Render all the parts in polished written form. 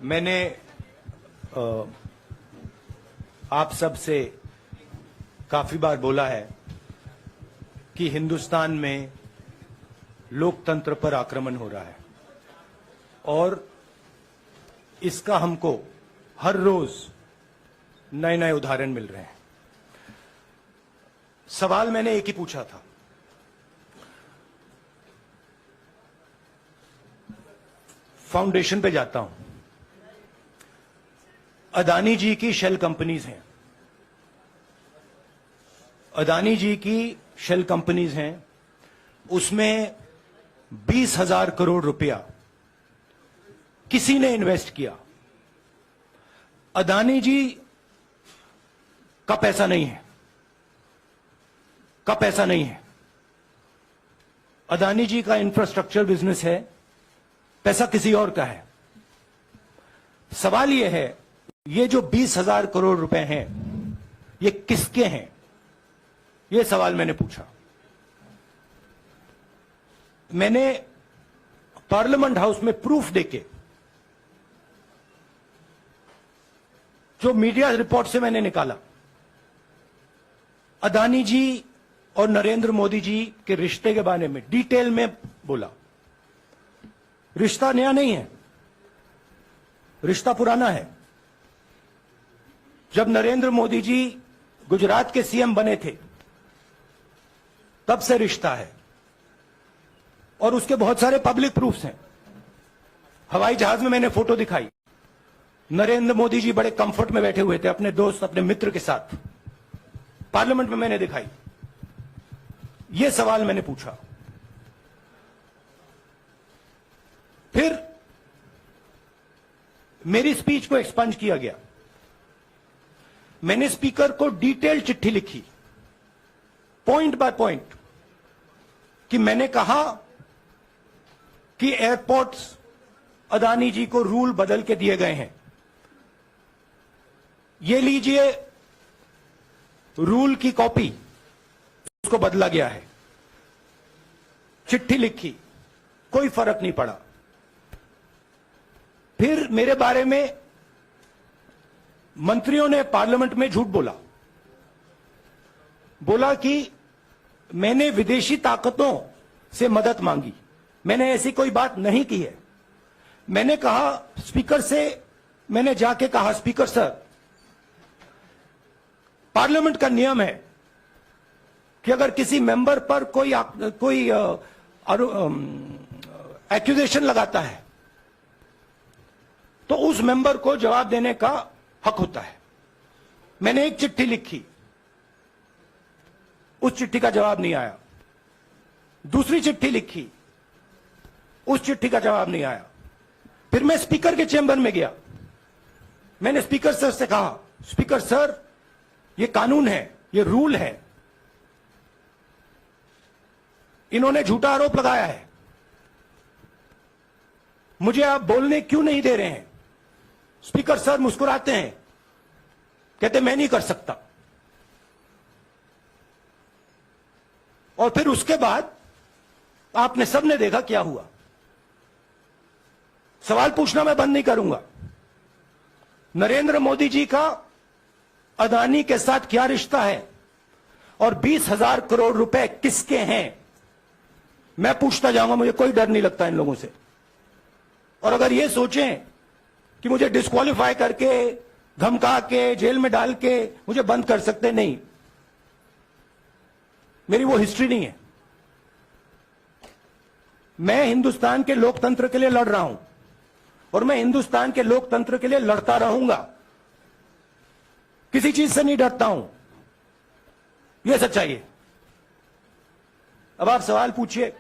मैंने आप सब से काफी बार बोला है कि हिंदुस्तान में लोकतंत्र पर आक्रमण हो रहा है और इसका हमको हर रोज नए नए उदाहरण मिल रहे हैं। सवाल मैंने एक ही पूछा था, फाउंडेशन पे जाता हूं, अदानी जी की शेल कंपनीज हैं, अदानी जी की शेल कंपनीज हैं, उसमें 20,000 करोड़ रुपया किसी ने इन्वेस्ट किया। अदानी जी का पैसा नहीं है, का पैसा नहीं है। अदानी जी का इंफ्रास्ट्रक्चर बिजनेस है, पैसा किसी और का है। सवाल यह है, ये जो 20,000 करोड़ रुपए हैं, ये किसके हैं? ये सवाल मैंने पूछा। मैंने पार्लियामेंट हाउस में प्रूफ देके, जो मीडिया रिपोर्ट से मैंने निकाला, अदानी जी और नरेंद्र मोदी जी के रिश्ते के बारे में डिटेल में बोला। रिश्ता नया नहीं है, रिश्ता पुराना है। जब नरेंद्र मोदी जी गुजरात के सीएम बने थे, तब से रिश्ता है और उसके बहुत सारे पब्लिक प्रूफ्स हैं। हवाई जहाज में मैंने फोटो दिखाई, नरेंद्र मोदी जी बड़े कंफर्ट में बैठे हुए थे अपने दोस्त, अपने मित्र के साथ। पार्लियामेंट में मैंने दिखाई। यह सवाल मैंने पूछा। फिर मेरी स्पीच को एक्सपंज किया गया। मैंने स्पीकर को डिटेल चिट्ठी लिखी, पॉइंट बाय पॉइंट, कि मैंने कहा कि एयरपोर्ट्स अदानी जी को रूल बदल के दिए गए हैं। ये लीजिए रूल की कॉपी, उसको बदला गया है। चिट्ठी लिखी, कोई फर्क नहीं पड़ा। फिर मेरे बारे में मंत्रियों ने पार्लियामेंट में झूठ बोला, बोला कि मैंने विदेशी ताकतों से मदद मांगी। मैंने ऐसी कोई बात नहीं की है। मैंने कहा स्पीकर से, मैंने जाके कहा, स्पीकर सर, पार्लियामेंट का नियम है कि अगर किसी मेंबर पर कोई एक्यूजेशन लगाता है तो उस मेंबर को जवाब देने का हक होता है। मैंने एक चिट्ठी लिखी, उस चिट्ठी का जवाब नहीं आया। दूसरी चिट्ठी लिखी, उस चिट्ठी का जवाब नहीं आया। फिर मैं स्पीकर के चेंबर में गया। मैंने स्पीकर सर से कहा, स्पीकर सर, ये कानून है, ये रूल है, इन्होंने झूठा आरोप लगाया है, मुझे आप बोलने क्यों नहीं दे रहे हैं? स्पीकर सर मुस्कुराते हैं, कहते मैं नहीं कर सकता। और फिर उसके बाद आपने सबने देखा क्या हुआ। सवाल पूछना मैं बंद नहीं करूंगा। नरेंद्र मोदी जी का अदानी के साथ क्या रिश्ता है और 20,000 करोड़ रुपए किसके हैं, मैं पूछता जाऊंगा। मुझे कोई डर नहीं लगता इन लोगों से। और अगर ये सोचें कि मुझे डिस्क्वालीफाई करके, धमका के, जेल में डाल के मुझे बंद कर सकते, नहीं, मेरी वो हिस्ट्री नहीं है। मैं हिंदुस्तान के लोकतंत्र के लिए लड़ रहा हूं और मैं हिंदुस्तान के लोकतंत्र के लिए लड़ता रहूंगा। किसी चीज से नहीं डरता हूं, यह सच्चाई है। अब आप सवाल पूछिए।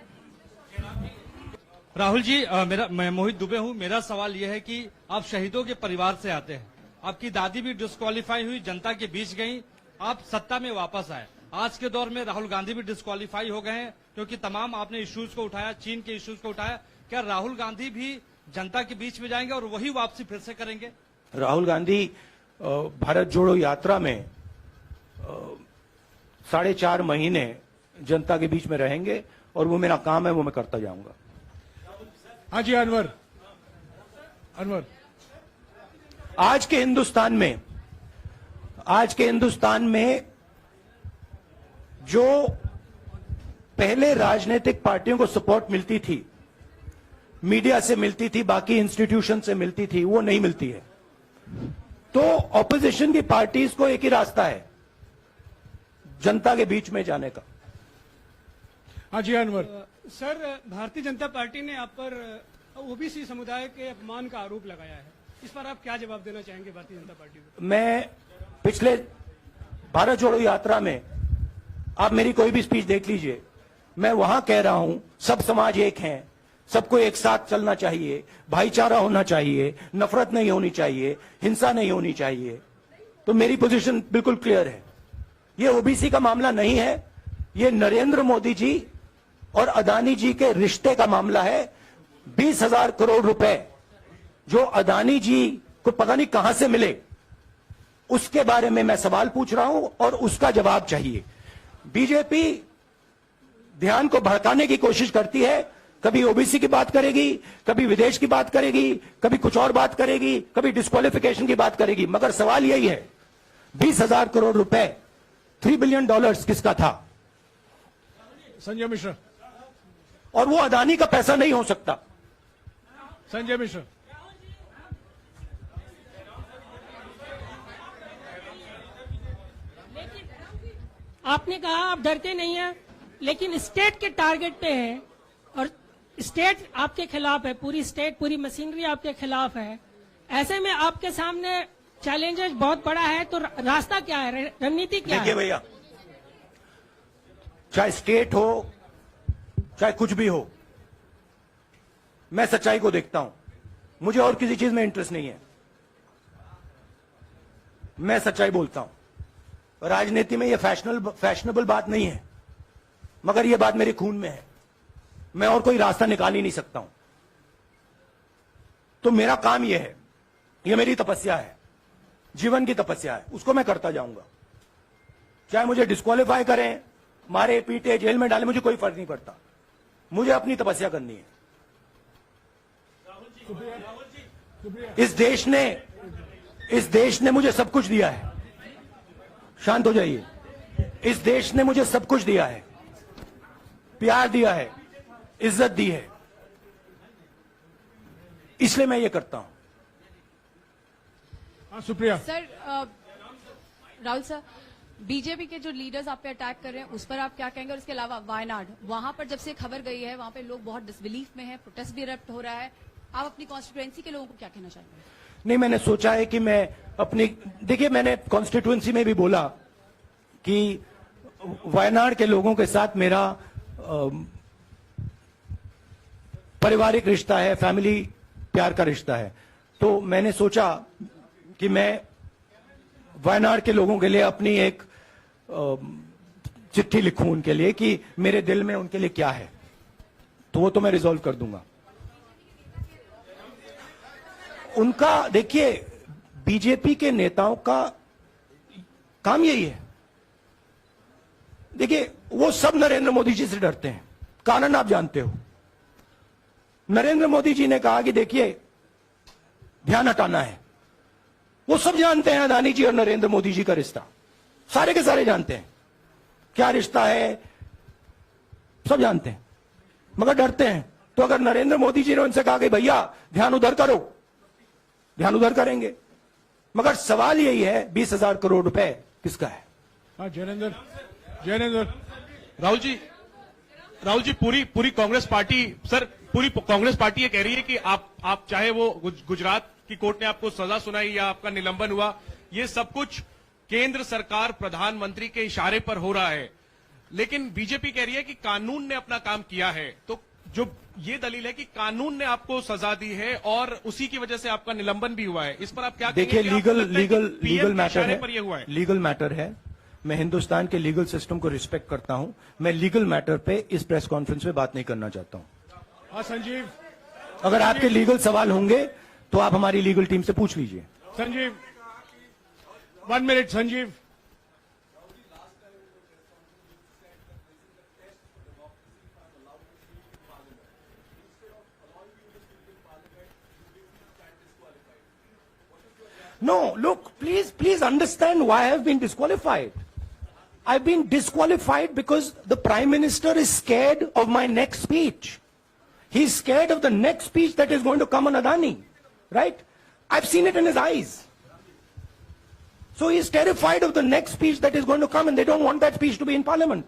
राहुल जी, मैं मोहित दुबे हूं। मेरा सवाल यह है कि आप शहीदों के परिवार से आते हैं। आपकी दादी भी डिस्क्वालीफाई हुई, जनता के बीच गई, आप सत्ता में वापस आए। आज के दौर में राहुल गांधी भी डिस्क्वालीफाई हो गए हैं, क्योंकि तमाम आपने इश्यूज को उठाया, चीन के इश्यूज को उठाया। क्या राहुल गांधी भी जनता के बीच में जाएंगे और वही वापसी फिर से करेंगे? राहुल गांधी भारत जोड़ो यात्रा में 4.5 महीने जनता के बीच में रहेंगे और वो मेरा काम है, वो मैं करता जाऊंगा। हाँ जी, अनवर। आज के हिंदुस्तान में जो पहले राजनीतिक पार्टियों को सपोर्ट मिलती थी, मीडिया से मिलती थी, बाकी इंस्टीट्यूशन से मिलती थी, वो नहीं मिलती है। तो ऑपोजिशन की पार्टीज को एक ही रास्ता है, जनता के बीच में जाने का। हाँ जी अनवर। सर, भारतीय जनता पार्टी ने आप पर ओबीसी समुदाय के अपमान का आरोप लगाया है, इस पर आप क्या जवाब देना चाहेंगे भारतीय जनता पार्टी को? मैं पिछले भारत जोड़ो यात्रा में, आप मेरी कोई भी स्पीच देख लीजिए, मैं वहां कह रहा हूं सब समाज एक हैं, सबको एक साथ चलना चाहिए, भाईचारा होना चाहिए, नफरत नहीं होनी चाहिए, हिंसा नहीं होनी चाहिए। तो मेरी पोजीशन बिल्कुल क्लियर है। ये ओबीसी का मामला नहीं है, ये नरेंद्र मोदी जी और अदानी जी के रिश्ते का मामला है। 20,000 करोड़ रुपए जो अदानी जी को पता नहीं कहां से मिले, उसके बारे में मैं सवाल पूछ रहा हूं और उसका जवाब चाहिए। बीजेपी ध्यान को भड़काने की कोशिश करती है, कभी ओबीसी की बात करेगी, कभी विदेश की बात करेगी, कभी कुछ और बात करेगी, कभी डिस्क्वालिफिकेशन की बात करेगी, मगर सवाल यही है 20,000 करोड़ रुपए, $3 बिलियन किसका था? संजय मिश्रा। और वो अदानी का पैसा नहीं हो सकता। संजय मिश्रा। आपने कहा आप डरते नहीं हैं, लेकिन स्टेट के टारगेट पे हैं और स्टेट आपके खिलाफ है, पूरी स्टेट, पूरी मशीनरी आपके खिलाफ है। ऐसे में आपके सामने चैलेंजेस बहुत बड़ा है, तो रास्ता क्या है, रणनीति क्या है? देखिए भैया, चाहे स्टेट हो, चाहे कुछ भी हो, मैं सच्चाई को देखता हूं। मुझे और किसी चीज में इंटरेस्ट नहीं है, मैं सच्चाई बोलता हूं। राजनीति में यह फैशनेबल बात नहीं है, मगर यह बात मेरे खून में है। मैं और कोई रास्ता निकाल ही नहीं सकता हूं। तो मेरा काम यह है, यह मेरी तपस्या है, जीवन की तपस्या है, उसको मैं करता जाऊंगा। चाहे मुझे डिस्क्वालीफाई करें, मारे पीटे, जेल में डाले, मुझे कोई फर्क नहीं पड़ता। मुझे अपनी तपस्या करनी है। इस देश ने मुझे सब कुछ दिया है। शांत हो जाइए। इस देश ने मुझे सब कुछ दिया है, प्यार दिया है, इज्जत दी है, इसलिए मैं ये करता हूं। हाँ Supriya. Sir, Rahul sir, BJP के जो लीडर्स आप पे अटैक कर रहे हैं उस पर आप क्या कहेंगे? और इसके अलावा वायनाड, वहां पर जब से खबर गई है वहां पे लोग बहुत डिसबिलीफ में हैं, प्रोटेस्ट भी इरप्ट हो रहा है, आप अपनी कॉन्स्टिट्यूएंसी के लोगों को क्या कहना चाहेंगे? नहीं, मैंने सोचा है कि मैं अपनी, देखिए मैंने कॉन्स्टिट्यूएंसी में भी बोला कि वायनाड के लोगों के साथ मेरा पारिवारिक रिश्ता है, फैमिली प्यार का रिश्ता है। तो मैंने सोचा कि मैं वायनाड के लोगों के लिए अपनी एक चिट्ठी लिखूं उनके लिए कि मेरे दिल में उनके लिए क्या है। तो वो तो मैं रिजॉल्व कर दूंगा। उनका, देखिए, बीजेपी के नेताओं का काम यही है। देखिए, वो सब नरेंद्र मोदी जी से डरते हैं, कारण आप जानते हो। नरेंद्र मोदी जी ने कहा कि देखिए ध्यान हटाना है। वो सब जानते हैं अदानी जी और नरेंद्र मोदी जी का रिश्ता, सारे के सारे जानते हैं क्या रिश्ता है, सब जानते हैं, मगर डरते हैं। तो अगर नरेंद्र मोदी जी ने उनसे कहा कि भैया ध्यान उधर करो, ध्यान उधर करेंगे। मगर सवाल यही है 20,000 करोड़ रुपए किसका है? हाँ जैनेंद्र। जैनेंद्र। राहुल जी, पूरी कांग्रेस पार्टी, सर, पूरी कांग्रेस पार्टी ये कह रही है कि आप चाहे वो गुजरात की कोर्ट ने आपको सजा सुनाई या आपका निलंबन हुआ, ये सब कुछ केंद्र सरकार, प्रधानमंत्री के इशारे पर हो रहा है। लेकिन बीजेपी कह रही है कि कानून ने अपना काम किया है। तो जो ये दलील है कि कानून ने आपको सजा दी है और उसी की वजह से आपका निलंबन भी हुआ है, इस पर आप क्या कहेंगे? देखिए, लीगल मैटर पर ये हुआ है। लीगल मैटर है। मैं हिंदुस्तान के लीगल सिस्टम को रिस्पेक्ट करता हूं। मैं लीगल मैटर पे इस प्रेस कॉन्फ्रेंस में बात नहीं करना चाहता हूं। हाँ संजीव। अगर आपके लीगल सवाल होंगे तो आप हमारी लीगल टीम से पूछ लीजिए। Sanjeev, 1 minute Sanjeev. No, look, please understand why I have been disqualified. I've been disqualified because the Prime Minister is scared of my next speech. He's scared of the next speech that is going to come on Adani, right? I've seen it in his eyes. So he's terrified of the next speech that is going to come, and they don't want that speech to be in Parliament.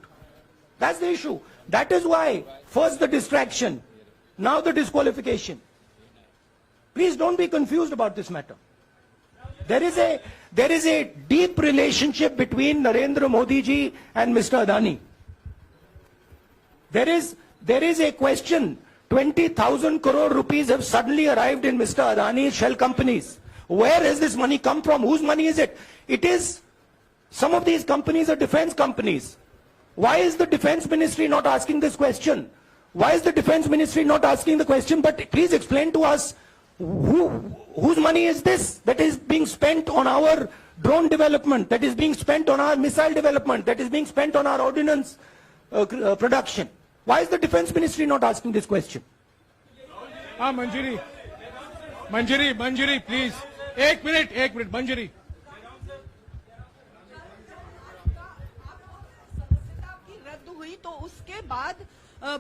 That's the issue. That is why, first the distraction, now the disqualification. Please don't be confused about this matter. There is a deep relationship between Narendra Modi ji and Mr. Adani. There is a question. 20,000 crore rupees have suddenly arrived in Mr. Adani's shell companies. Where has this money come from? Whose money is it? It is, some of these companies are defense companies. Why is the defense ministry not asking this question? Why is the defense ministry not asking the question? But please explain to us, whose money is this that is being spent on our drone development, that is being spent on our missile development, that is being spent on our ordnance production? Why is the defense ministry not asking this question? Manjari, please. एक minute, मंजरी. की रद्द हुई तो उसके बाद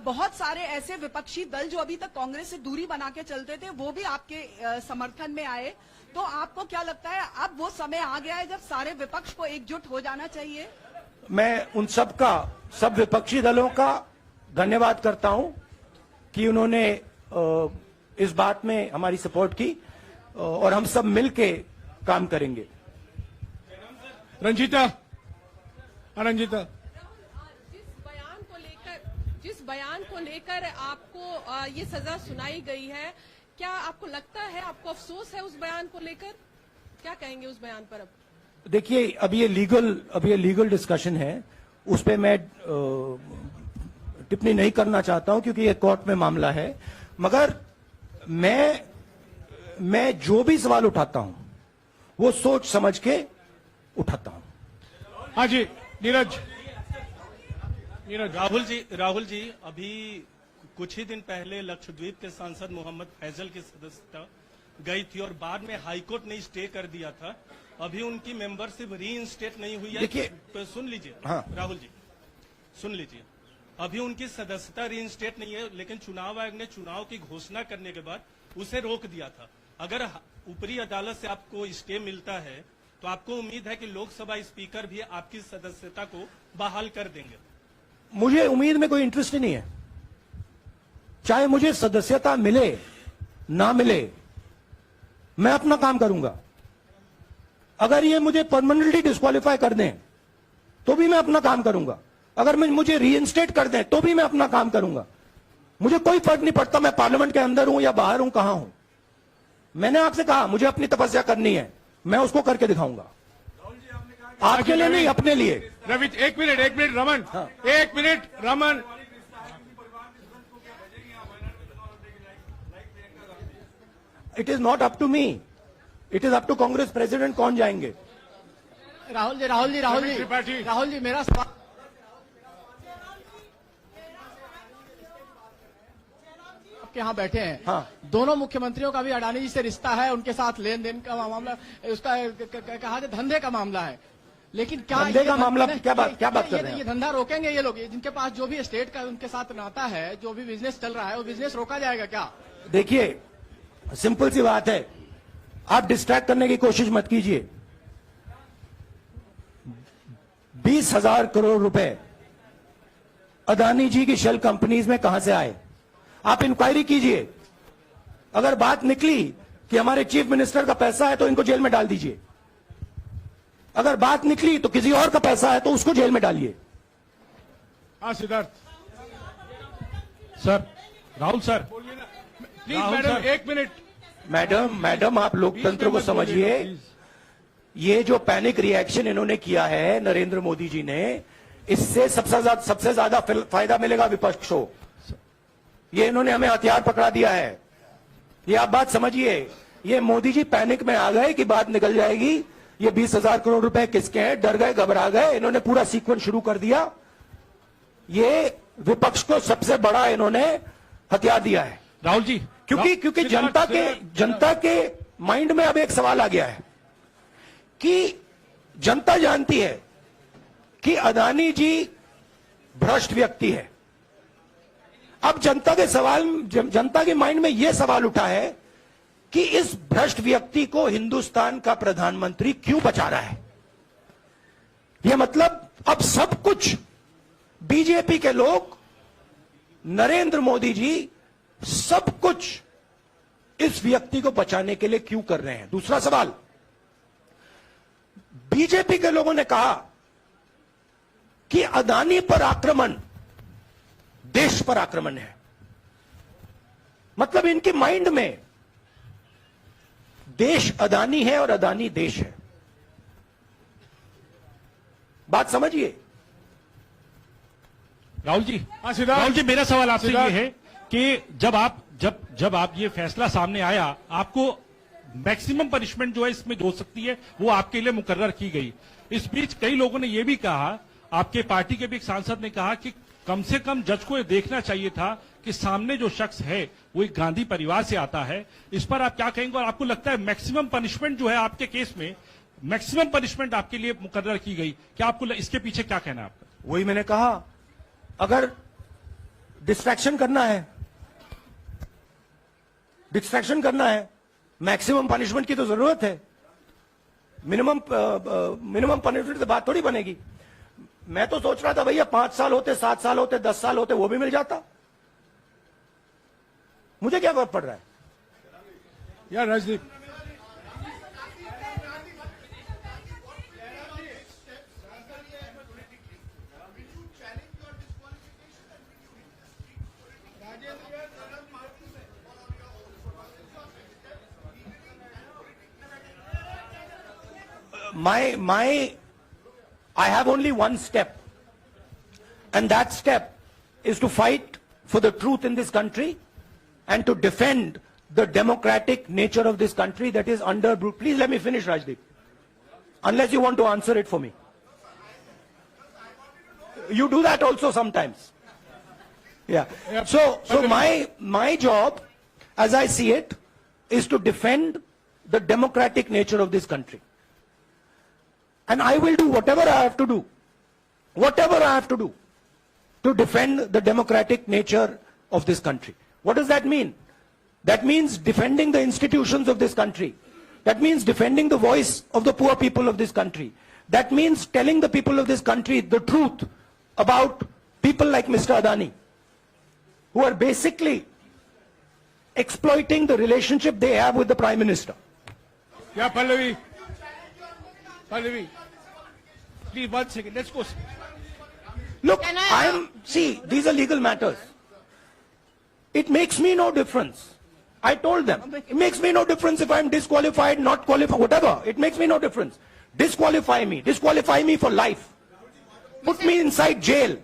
बहुत सारे ऐसे विपक्षी दल जो अभी तक कांग्रेस से दूरी बना के चलते थे वो भी आपके समर्थन में आए. तो आपको क्या लगता है अब वो समय आ गया है जब सारे विपक्ष को एकजुट हो जाना चाहिए? मैं उन सब विपक्षी दलों का धन्यवाद करता हूं कि उन्होंने इस बात में हमारी सपोर्ट की और हम सब मिलके काम करेंगे. रंजीता. जिस बयान को लेकर आपको ये सजा सुनाई गई है, क्या आपको लगता है, आपको अफसोस है उस बयान को लेकर? क्या कहेंगे उस बयान पर? अब देखिए, अब ये लीगल डिस्कशन है, उस पे मैं टिप्पणी नहीं करना चाहता हूं क्योंकि ये कोर्ट में मामला है. मगर मैं जो भी सवाल उठाता हूं वो सोच समझ के उठाता हूं. हाँ जी, नीरज. राहुल जी, अभी कुछ ही दिन पहले लक्षद्वीप के सांसद मोहम्मद फैजल की सदस्यता गई थी और बाद में हाईकोर्ट ने स्टे कर दिया था. अभी उनकी मेंबरशिप रीइंस्टेट नहीं हुई है. देखिए, तो सुन लीजिए. हाँ. राहुल जी सुन लीजिए, अभी उनकी सदस्यता रीइंस्टेट नहीं है, लेकिन चुनाव आयोग ने चुनाव की घोषणा करने के बाद उसे रोक दिया था. अगर ऊपरी अदालत से आपको स्टे मिलता है तो आपको उम्मीद है कि लोकसभा स्पीकर भी आपकी सदस्यता को बहाल कर देंगे? मुझे उम्मीद में कोई इंटरेस्ट ही नहीं है. चाहे मुझे सदस्यता मिले ना मिले, मैं अपना काम करूंगा. अगर ये मुझे परमानेंटली डिस्क्वालीफाई कर दें तो भी मैं अपना काम करूंगा. अगर मुझे रीइंस्टेट कर दें तो भी मैं अपना काम करूंगा. मुझे कोई फर्क नहीं पड़ता मैं पार्लियामेंट के अंदर हूं या बाहर हूं, कहां हूं. मैंने आपसे कहा मुझे अपनी तपस्या करनी है, मैं उसको करके दिखाऊंगा. आपके लिए नहीं, अपने लिए. रवि, एक मिनट रमन. हाँ. एक minute Raman. It is not up to me, it is up to Congress president कौन जाएंगे. राहुल जी, मेरा सवाल आपके यहाँ बैठे हैं. हाँ. दोनों मुख्यमंत्रियों का भी अडानी जी से रिश्ता है, उनके साथ लेन देन का मामला, उसका कहा जाए धंधे का मामला है. लेकिन क्या धंधे का मामला, क्या बात कर रहे हैं? ये धंधा रोकेंगे ये लोग? जिनके पास जो भी स्टेट का उनके साथ नाता है, जो भी बिजनेस चल रहा है, वो बिजनेस रोका जाएगा क्या? देखिए, सिंपल सी बात है, आप डिस्ट्रैक्ट करने की कोशिश मत कीजिए. 20,000 करोड़ रुपए अदानी जी की शेल कंपनीज में कहां से आए? आप इंक्वायरी कीजिए. अगर बात निकली कि हमारे चीफ मिनिस्टर का पैसा है तो इनको जेल में डाल दीजिए. अगर बात निकली तो किसी और का पैसा है तो उसको जेल में डालिए. हाँ Siddharth. Sir, Rahul sir, please madam, एक मिनट. मैडम आप लोकतंत्र को समझिए. ये जो पैनिक रिएक्शन इन्होंने किया है नरेंद्र मोदी जी ने, इससे सबसे ज्यादा फायदा मिलेगा विपक्ष को. ये इन्होंने हमें हथियार पकड़ा दिया है. ये आप बात समझिए. ये मोदी जी पैनिक में आ गए कि बात निकल जाएगी, ये 20,000 करोड़ रुपए किसके हैं, डर गए, घबरा गए. इन्होंने पूरा सीक्वेंस शुरू कर दिया. ये विपक्ष को सबसे बड़ा इन्होंने हथियार दिया है. राहुल जी, क्योंकि जनता के माइंड में अब एक सवाल आ गया है. कि जनता जानती है कि अदानी जी भ्रष्ट व्यक्ति है। अब जनता के माइंड में यह सवाल उठा है कि इस भ्रष्ट व्यक्ति को हिंदुस्तान का प्रधानमंत्री क्यों बचा रहा है। यह मतलब अब सब कुछ बीजेपी के लोग, नरेंद्र मोदी जी सब कुछ इस व्यक्ति को बचाने के लिए क्यों कर रहे हैं। दूसरा सवाल, बीजेपी के लोगों ने कहा कि अदानी पर आक्रमण देश पर आक्रमण है। मतलब इनके माइंड में देश अदानी है और अदानी देश है। बात समझिए। राहुल जी, हाँ, सिद्धार्थ। राहुल जी, मेरा सवाल आपसे ये सिद्धार्थ। है कि जब आप ये फैसला सामने आया, आपको मैक्सिमम पनिशमेंट जो है इसमें हो सकती है वो आपके लिए मुकर्रर की गई। इस बीच कई लोगों ने ये भी कहा, आपके पार्टी के भी एक सांसद ने कहा कि कम से कम जज को ये देखना चाहिए था कि सामने जो शख्स है वो एक गांधी परिवार से आता है। इस पर आप क्या कहेंगे, और आपको लगता है मैक्सिमम पनिशमेंट जो है आपके केस में, मैक्सिमम पनिशमेंट आपके लिए मुकर्रर की गई, क्या आपको इसके पीछे क्या कहना है आपका? वही मैंने कहा, अगर डिस्ट्रैक्शन करना है, मैक्सिमम पनिशमेंट की तो जरूरत है। मिनिमम पनिशमेंट से बात थोड़ी बनेगी। मैं तो सोच रहा था भैया 5 साल होते, 7 साल होते, 10 साल होते, वो भी मिल जाता। मुझे क्या फर्क पड़ रहा है। यार Rajdeep, I have only one step, and that step is to fight for the truth in this country and to defend the democratic nature of this country that is under. Please let me finish, Rajdeep, unless you want to answer it for me. You do that also sometimes. Yeah. So my job, as I see it, is to defend the democratic nature of this country. And I will do whatever I have to do to defend the democratic nature of this country. What does that mean? That means defending the institutions of this country. That means defending the voice of the poor people of this country. That means telling the people of this country the truth about people like Mr. Adani, who are basically exploiting the relationship they have with the Prime Minister. yeah, Pallavi, please 1 second. Let's go. Look, see, these are legal matters. It makes me no difference. I told them, it makes me no difference if I'm disqualified, not qualified, whatever. It makes me no difference. Disqualify me for life. Put me inside jail.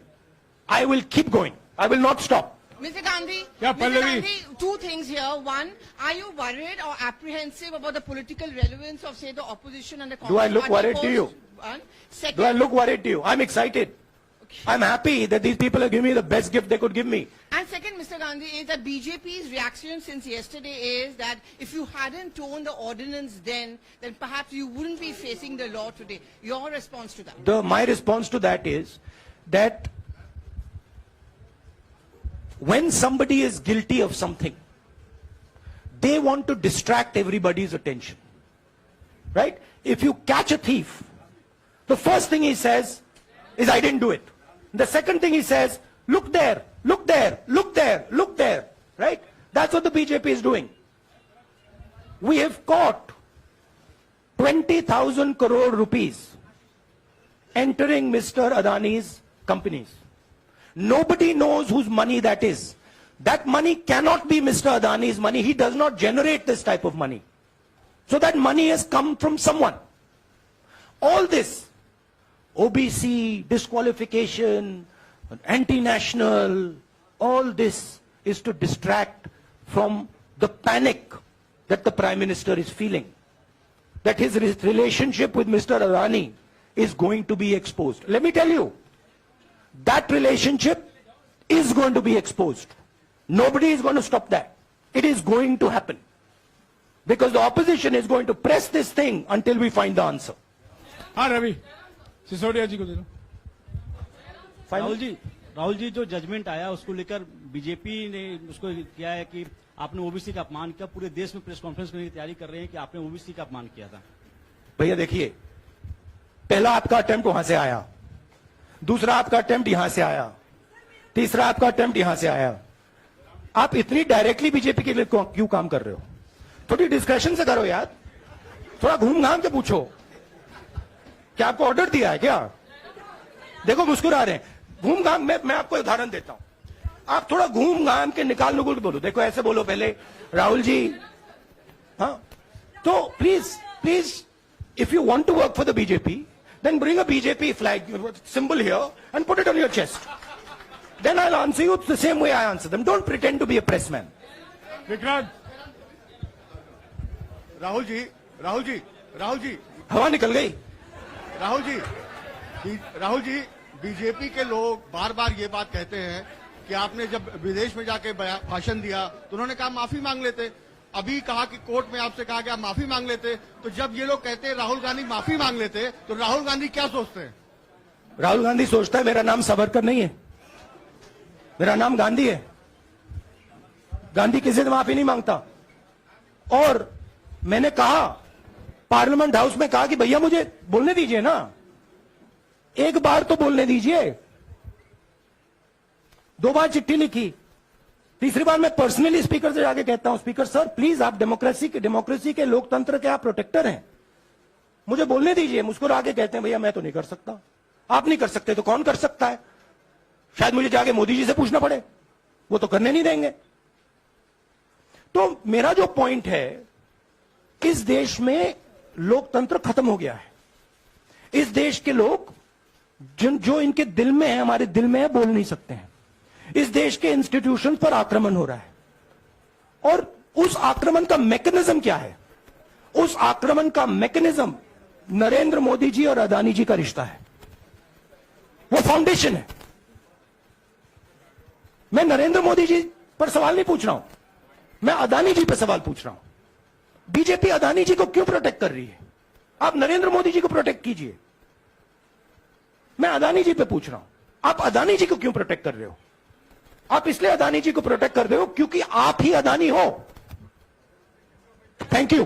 I will keep going. I will not stop. Mr. Gandhi, Yeah, Mr. Pallavi. Gandhi, 2 things here. One, are you worried or apprehensive about the political relevance of, say, the opposition and the Congress Do I look party worried to you? One. Second, Do I look worried to you? I'm excited. I'm happy that these people are giving me the best gift they could give me. And second, Mr. Gandhi, is that BJP's reaction since yesterday is that if you hadn't torn the ordinance then perhaps you wouldn't be facing the law today. Your response to that? My response to that is that when somebody is guilty of something, they want to distract everybody's attention. Right? If you catch a thief, the first thing he says is, I didn't do it. The second thing he says, look there, look there, look there, look there. Right? That's what the BJP is doing. We have caught 20,000 crore rupees entering Mr. Adani's companies. Nobody knows whose money that is. That money cannot be Mr. Adani's money. He does not generate this type of money. So that money has come from someone. All this, OBC, disqualification, anti-national, all this is to distract from the panic that the Prime Minister is feeling. That his relationship with Mr. Adani is going to be exposed. Let me tell you, that relationship is going to be exposed. Nobody is going to stop that. It is going to happen. Because the opposition is going to press this thing until we find the answer. हाँ रवि, सिसोदिया जी को दे दो। राहुल जी जो judgement आया उसको लेकर BJP ने उसको किया है कि आपने ओबीसी का अपमान किया। पूरे देश में प्रेस कॉन्फ्रेंस करने की तैयारी कर रहे हैं कि आपने ओबीसी का अपमान किया था। भैया देखिए, पहला आपका अटेम्प्ट वहां से आया, दूसरा आपका अटेम्प्ट यहां से आया, तीसरा आपका अटेम्प्ट यहां से आया। आप इतनी डायरेक्टली बीजेपी के लिए क्यों काम कर रहे हो? थोड़ी डिस्कशन से करो यार, थोड़ा घूम घाम के पूछो। क्या आपको ऑर्डर दिया है क्या? देखो मुस्कुरा रहे हैं। घूम घाम, मैं आपको उदाहरण देता हूं, आप थोड़ा घूम घाम के निकाल नुकुल के बोलो। देखो ऐसे बोलो पहले, राहुल जी, हाँ तो please if you want to work for the BJP, then bring a BJP flag symbol here and put it on your chest. Then I'll answer you the same way I answer them. Don't pretend to be a press man. Vikrant, Rahul ji, हवा निकल गई। Rahul ji, BJP के लोग बार बार ये बात कहते हैं कि आपने जब विदेश में जाके भाषण दिया तो उन्होंने कहा माफी मांग लेते। अभी कहा कि कोर्ट में आपसे कहा कि आप माफी मांग लेते। तो जब ये लोग कहते हैं राहुल गांधी माफी मांग लेते, तो राहुल गांधी क्या सोचते हैं? राहुल गांधी सोचता है मेरा नाम सावरकर नहीं है, मेरा नाम गांधी है। गांधी किसी से माफी नहीं मांगता। और मैंने कहा, पार्लियामेंट हाउस में कहा कि भैया मुझे बोलने दीजिए ना, एक बार तो बोलने दीजिए। 2 बार चिट्ठी लिखी, तीसरी बार मैं पर्सनली स्पीकर से जाके कहता हूं, स्पीकर सर प्लीज, आप डेमोक्रेसी के लोकतंत्र के आप प्रोटेक्टर हैं, मुझे बोलने दीजिए। मुस्कुरा के कहते हैं भैया मैं तो नहीं कर सकता। आप नहीं कर सकते तो कौन कर सकता है? शायद मुझे जाके मोदी जी से पूछना पड़े, वो तो करने नहीं देंगे। तो मेरा जो पॉइंट है, इस देश में लोकतंत्र खत्म हो गया है। इस देश के लोग जो इनके दिल में है, हमारे दिल में है, बोल नहीं सकते हैं। इस देश के इंस्टीट्यूशन पर आक्रमण हो रहा है। और उस आक्रमण का मैकेनिज्म क्या है? उस आक्रमण का मैकेनिज्म नरेंद्र मोदी जी और अदानी जी का रिश्ता है, वो फाउंडेशन है। मैं नरेंद्र मोदी जी पर सवाल नहीं पूछ रहा हूं, मैं अदानी जी पर सवाल पूछ रहा हूं। बीजेपी अदानी जी को क्यों प्रोटेक्ट कर रही है? आप नरेंद्र मोदी जी को प्रोटेक्ट कीजिए। मैं अदानी जी पे पूछ रहा हूं, आप अदानी जी को क्यों प्रोटेक्ट कर रहे हो? आप इसलिए अदानी जी को प्रोटेक्ट कर रहे हो क्योंकि आप ही अदानी हो। Thank you.